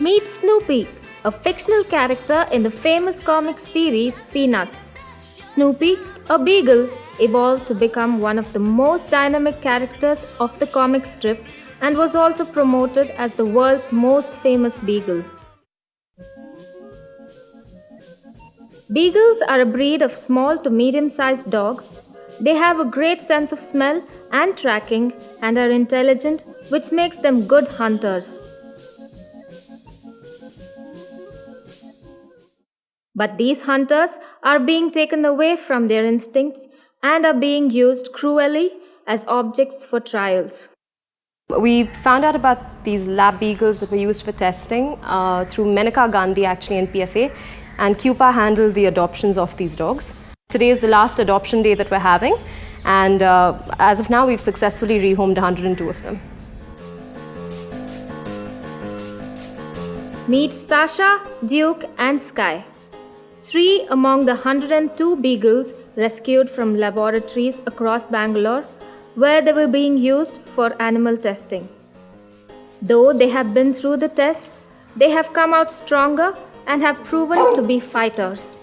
Meet Snoopy, a fictional character in the famous comic series Peanuts. Snoopy, a beagle, evolved to become one of the most dynamic characters of the comic strip and was also promoted as the world's most famous beagle. Beagles are a breed of small to medium sized dogs. They have a great sense of smell and tracking and are intelligent, which makes them good hunters. But these hunters are being taken away from their instincts and are being used cruelly as objects for trials. We found out about these lab beagles that were used for testing through Menaka Gandhi actually in PFA, and CUPA handled the adoptions of these dogs. Today is the last adoption day that we're having, and as of now we've successfully rehomed 102 of them. Meet Sasha, Duke and Sky. 3 among the 102 beagles rescued from laboratories across Bangalore where they were being used for animal testing. Though they have been through the tests, they have come out stronger and have proven to be fighters.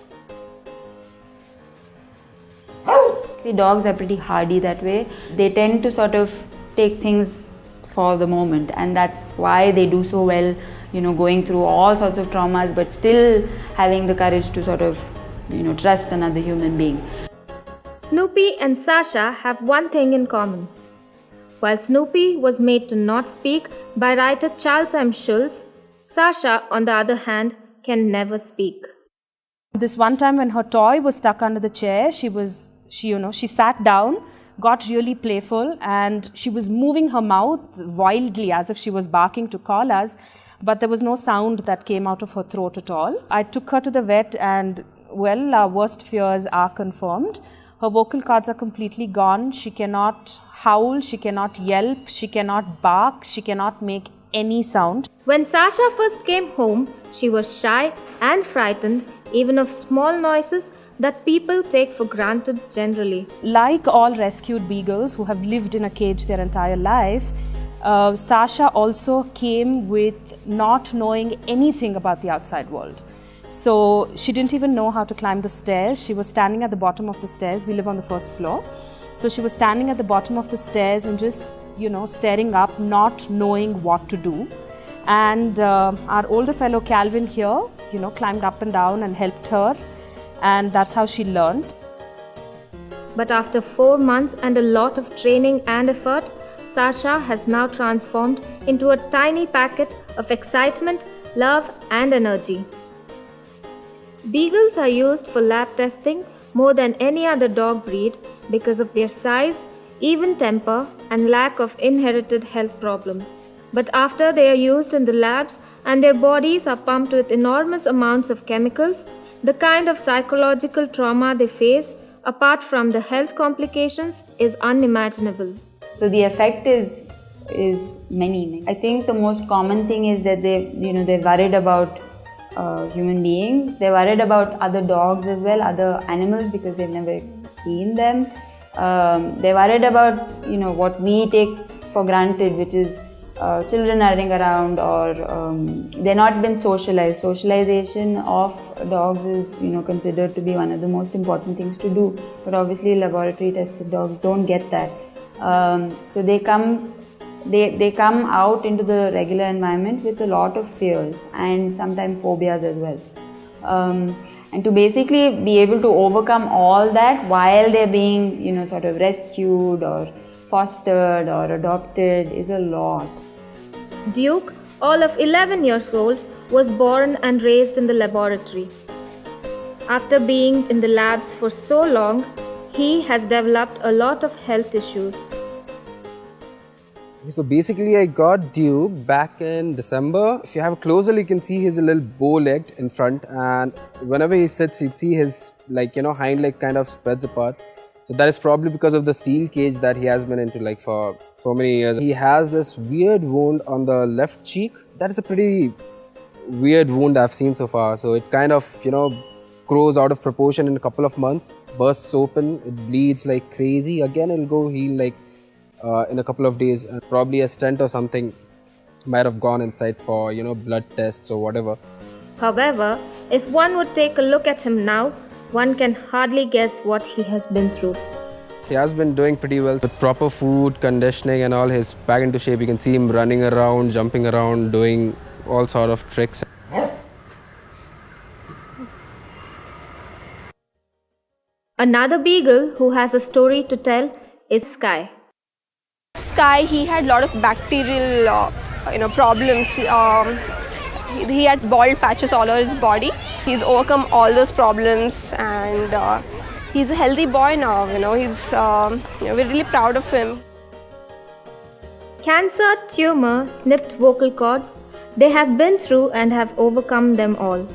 The dogs are pretty hardy that way. They tend to sort of take things for the moment, and that's why they do so well, going through all sorts of traumas but still having the courage to sort of, trust another human being. Snoopy and Sasha have one thing in common. While Snoopy was made to not speak by writer Charles M. Schulz, Sasha, on the other hand, can never speak. This one time when her toy was stuck under the chair, she sat down, got really playful, and she was moving her mouth wildly as if she was barking to call us, but there was no sound that came out of her throat at all. I took her to the vet and, well, our worst fears are confirmed. Her vocal cords are completely gone. She cannot howl, she cannot yelp, she cannot bark, she cannot make any sound. When Sasha first came home, she was shy and frightened even of small noises that people take for granted generally. Like all rescued beagles who have lived in a cage their entire life, Sasha also came with not knowing anything about the outside world. So she didn't even know how to climb the stairs. She was standing at the bottom of the stairs. We live on the first floor. So she was standing at the bottom of the stairs and just, staring up, not knowing what to do. And our older fellow Calvin here, climbed up and down and helped her. And that's how she learned. But after 4 months and a lot of training and effort, Sasha has now transformed into a tiny packet of excitement, love and energy. Beagles are used for lab testing more than any other dog breed because of their size, even temper and lack of inherited health problems. But after they are used in the labs and their bodies are pumped with enormous amounts of chemicals, the kind of psychological trauma they face, apart from the health complications, is unimaginable. So the effect is many. I think the most common thing is that they're worried about human beings. They're worried about other dogs as well, other animals, because they've never seen them. They're worried about what we take for granted, which is children running around, or they're not been socialized. Socialization of dogs is considered to be one of the most important things to do, but obviously laboratory tested dogs don't get that. So they come out into the regular environment with a lot of fears and sometimes phobias as well. And to basically be able to overcome all that while they're being sort of rescued or fostered or adopted is a lot. Duke, all of 11 years old, was born and raised in the laboratory. After being in the labs for so long, he has developed a lot of health issues. So basically I got Duke back in December. If you have a closer, you can see he's a little bow-legged in front, and whenever he sits, you'd see his hind leg kind of spreads apart. So that is probably because of the steel cage that he has been into for so many years. He has this weird wound on the left cheek. That is a pretty weird wound I've seen so far. So it kind of, grows out of proportion in a couple of months, bursts open, it bleeds like crazy. Again, it'll go heal in a couple of days, probably a stent or something. might have gone inside for, blood tests or whatever. However, if one would take a look at him now, one can hardly guess what he has been through. He has been doing pretty well with proper food, conditioning and all. He's back into shape. You can see him running around, jumping around, doing all sort of tricks. Another beagle who has a story to tell is Sky. Sky, he had a lot of bacterial problems. He had bald patches all over his body. He's overcome all those problems, and he's a healthy boy now. We're really proud of him. Cancer, tumor, snipped vocal cords, they have been through and have overcome them all.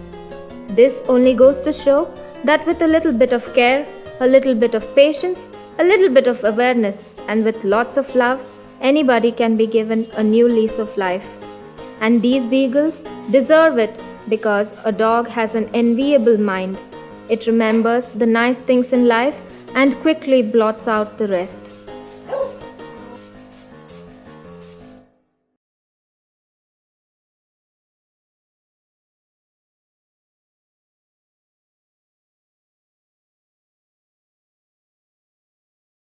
This only goes to show that with a little bit of care, a little bit of patience, a little bit of awareness, and with lots of love, anybody can be given a new lease of life. And these beagles deserve it because a dog has an enviable mind. It remembers the nice things in life and quickly blots out the rest.